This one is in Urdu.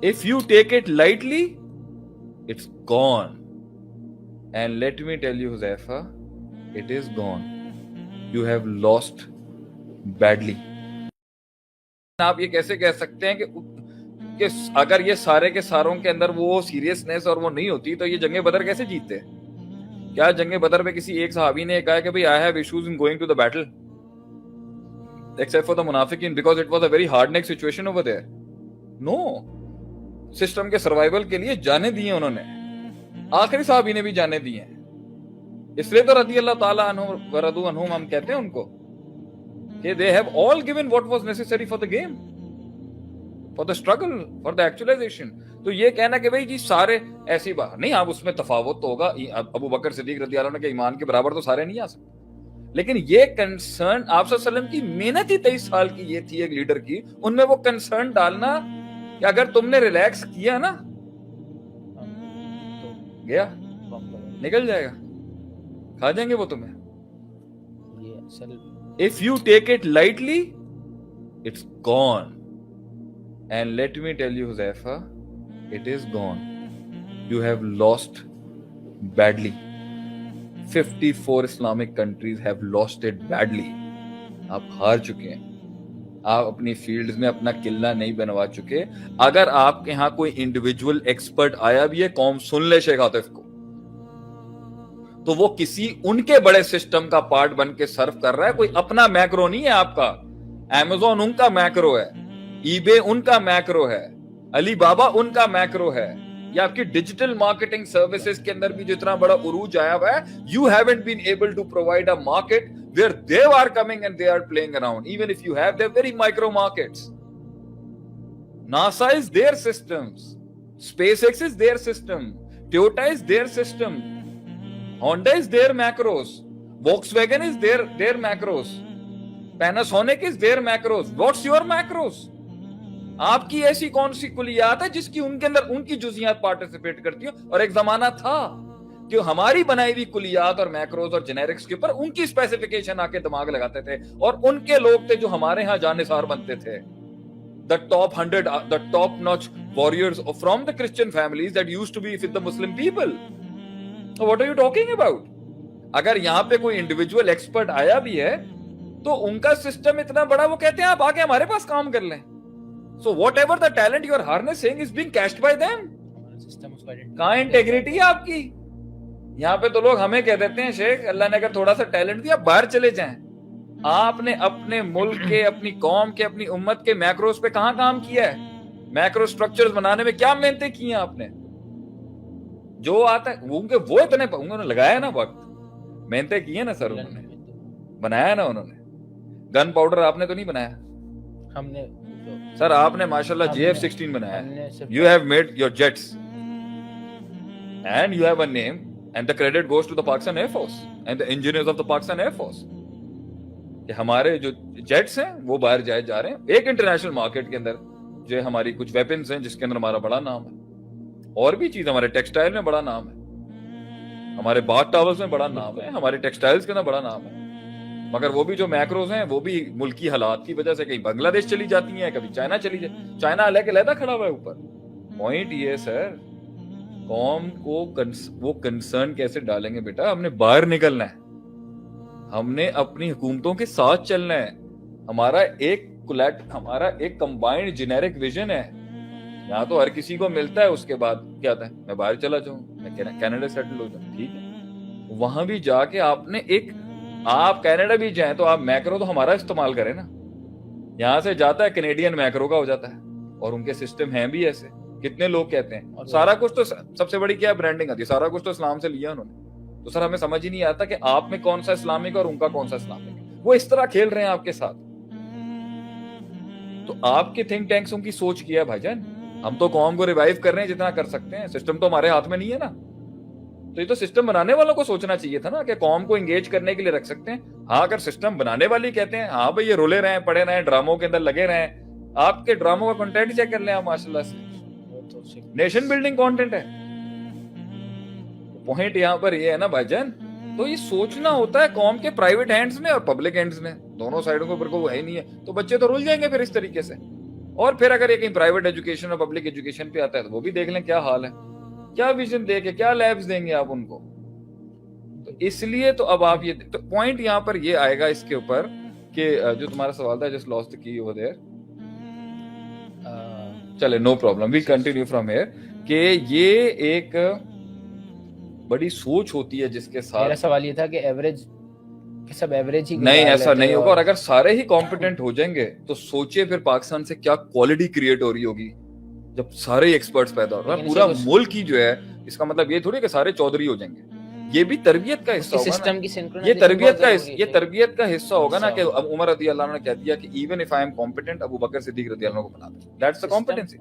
If you take it lightly, it's gone. And let me tell you, Huzaifa, it is gone. You have lost badly. آپ یہ کیسے کہہ سکتے ہیں کہ اگر یہ سارے کے ساروں کے اندر وہ سیریسنس اور وہ نہیں ہوتی تو یہ جنگ بدر کیسے جیتتے؟ کیا جنگ بدر میں کسی ایک صحابی نے کہا کہ I have issues in going to the battle except for the munafiqin because it was a very hard neck situation over there? No. System کے سروائیول کے لیے جانے دیے انہوں نے. آخری صحابی نے بھی جانے دیے ہیں. اس لیے تو رضی اللہ تعالیٰ عنہ ورضوا عنہم ہم کہتے ہیں ان کو کہ they have all given what was necessary for the game, for the struggle, for the actualization. تو یہ کہنا کہ بھئی جی سارے ایسی بات نہیں, آپ اس میں تفاوت تو ہوگا. ابو بکر صدیق رضی اللہ عنہ کے ایمان کے برابر تو سارے نہیں آ سکتے, لیکن یہ کنسرن آپ صلی اللہ علیہ وسلم کی محنت ہی 23 سال کی یہ تھی ایک لیڈر کی, ان میں وہ کنسرن ڈالنا کہ اگر تم نے ریلیکس کیا نا گیا نکل جائے گا, کھا جائیں گے وہ تمہیں. If you take it lightly, it's gone. And let me tell you, Huzaifa, it is gone. You have lost badly. 54 Islamic countries have lost it badly. آپ ہار چکے ہیں. آپ اپنی فیلڈز میں اپنا قلعہ نہیں بنوا چکے. اگر آپ کے ہاں کوئی انڈیویجول ایکسپرٹ آیا بھی ہے, قوم سن لے شیخ عاطف کو, تو وہ کسی ان کے بڑے سسٹم کا پارٹ بن کے سرو کر رہا ہے. کوئی اپنا میکرو نہیں ہے آپ کا. ایمیزون ان کا میکرو ہے, ای بے ان کا میکرو ہے, علی بابا ان کا میکرو ہے. یہ آپ کی ڈیجیٹل مارکیٹنگ سروسز کے اندر بھی جو اتنا بڑا عروج آیا ہوا ہے, you haven't been able to provide a market where they are coming and they are playing around. Even if you have, they're very micro markets. NASA is their systems, SpaceX is their system, Toyota is their system, Honda is their macros, Volkswagen is their macros, Panasonic is their macros. What's your macros? آپ کی ایسی کون سی کلیات ہے جس کی ان کے اندر ان کی جزیات پارٹیسپیٹ کرتی ہیں؟ اور ایک زمانہ تھا کہ ہماری بنائی ہوئی کلیات اور میکروز اور جنیرکس کے اوپر ان کی اسپیسیفیکیشن آ کے دماغ لگاتے تھے, اور ان کے لوگ تھے جو ہمارے ہاں جانثار بنتے تھے. The top 100, the top notch warriors from the Christian families that used to be with the Muslim people. So what are you talking about? اگر یہاں پہ کوئی انڈیویجول ایکسپرٹ آیا بھی ہے تو ان کا سسٹم اتنا بڑا, وہ کہتے ہیں آپ آ کے ہمارے پاس کام کر لیں. So whatever the talent you are harnessing is being cashed by them. کہاں انٹیگریٹی ہے آپ کی؟ یہاں پہ تو لوگ ہمیں کہہ دیتے ہیں شیخ اللہ نے اگر تھوڑا سا ٹیلنٹ دیا باہر چلے جائیں. آپ نے اپنے ملک کے, اپنی قوم کے, اپنی امت کے میکروز پہ کہاں کام کیا ہے؟ میکرو سٹرکچرز بنانے میں کیا محنتیں کی ہیں آپ نے؟ جو آتا ہے وہ اتنے انہوں نے لگایا نا وقت, محنتیں کی ہیں نا سر, انہوں نے بنایا نا, انہوں نے گن پاؤڈر آپ نے تو نہیں بنایا, ہم نے سر آپ نے ماشاءاللہ JF-16 بنایا. You have made your jets and you have a name and the credit goes to the Pakistan Air Force and the engineers of the Pakistan Air Force. کہ ہمارے جو جیٹس ہیں وہ باہر جا رہے ہیں ایک انٹرنیشنل مارکیٹ کے اندر, جو ہماری کچھ ویپنز ہیں جس کے اندر ہمارا بڑا نام ہے, اور بھی چیز ہمارے ٹیکسٹائل میں بڑا نام ہے, ہمارے بات ٹاورز میں بڑا نام ہے, ہمارے ٹیکسٹائلز کے اندر بڑا نام ہے. مگر وہ بھی جو میکروز ہیں وہ بھی ملکی حالات کی وجہ سے کہیں بنگلہ دیش چلی جاتی ہیں, کبھی چائنا چلی جائے. چائنا علیحدہ کھڑا ہوا ہے اوپر. پوائنٹ یہ ہے سر, قوم کو وہ کنسرن کیسے ڈالیں گے بیٹا؟ ہم نے باہر نکلنا ہے, ہم نے اپنی حکومتوں کے ساتھ چلنا ہے. ہمارا ایک کمبائنڈ جنیرک ویژن ہے. یہاں تو ہر کسی کو ملتا ہے, اس کے بعد کیا آتا ہے میں باہر چلا جاؤں, میں کینیڈا سیٹل ہو جاؤں. ٹھیک ہے, وہاں بھی جا کے آپ نے آپ کینیڈا بھی جائیں تو آپ میکرو تو ہمارا استعمال کریں نا. یہاں سے جاتا ہے کینیڈین میکرو کا ہو جاتا ہے, اور ان کے سسٹم ہیں بھی ایسے. کتنے لوگ کہتے ہیں سارا کچھ تو, سب سے بڑی کیا برانڈنگ آتی ہے, سارا کچھ تو اسلام سے لیا انہوں نے. تو سر ہمیں سمجھ ہی نہیں آتا کہ آپ میں کون سا اسلامک اور ان کا کون سا اسلامک. وہ اس طرح کھیل رہے ہیں آپ کے ساتھ. تو آپ کے تھنک ٹینکسوں کی سوچ کیا ہے بھائی جان؟ ہم تو قوم کو ریوائیو کر رہے ہیں جتنا کر سکتے ہیں, سسٹم تو ہمارے ہاتھ میں نہیں ہے نا. تو یہ تو سسٹم بنانے والوں کو سوچنا چاہیے تھا نا کہ قوم کو انگیج کرنے کے لیے رکھ سکتے ہیں. ہاں اگر سسٹم بنانے والے کہتے ہیں ہاں بھائی یہ رولے رہے ہیں, پڑے رہے ہیں, ڈراموں کے اندر لگے رہے ہیں, آپ کے ڈراموں کا کنٹینٹ چیک کر لیں آپ, ماشاءاللہ سے نیشن بلڈنگ کنٹینٹ ہے. پوائنٹ یہاں پر یہ ہے نا بھائی جان. تو یہ سوچنا ہوتا ہے قوم کے پرائیویٹ ہینڈز میں اور پبلک ہینڈز میں, دونوں سائڈوں کے اوپر کو وہ ہے نہیں ہے. تو بچے تو رول جائیں گے پھر اس طریقے سے, اور پھر اگر یہ کہیں پرائیویٹ ایجوکیشن اور پبلک ایجوکیشن پہ آتا ہے تو وہ بھی دیکھ لیں کیا حال ہے, کیا ویژن دے کے کیا لیبس دیں گے آپ ان کو. تو اس لیے تو اب آپ یہ تو پوائنٹ یہاں پر یہ آئے گا اس کے اوپر کہ جو تمہارا سوال تھا جسٹ لاسٹ کی اوور دیئر, چلے no problem we continue from here, کہ یہ ایک بڑی سوچ ہوتی ہے جس کے ساتھ. میرا سوال یہ تھا کہ ایوریج سب ایوریج ہی نہیں ایسا نہیں ہوگا, اور اگر سارے ہی کمپیٹنٹ ہو جائیں گے تو سوچئے پھر پاکستان سے کیا کوالٹی کریٹ ہو رہی ہوگی جب سارے ہی ایکسپرٹس پیدا ہو رہے ہیں. پورا ملک ہی جو ہے, اس کا مطلب یہ تھوڑی کہ سارے چودھری ہو جائیں گے, یہ بھی تربیت کا حصہ ہوگا نا, یہ تربیت کا حصہ ہوگا نا کہ اب عمر رضی اللہ عنہ نے کہہ دیا کہ even if I am competent Abu Bakr Siddique رضی اللہ عنہ کو بنا دیں, دیٹس دی کمپیٹنسی.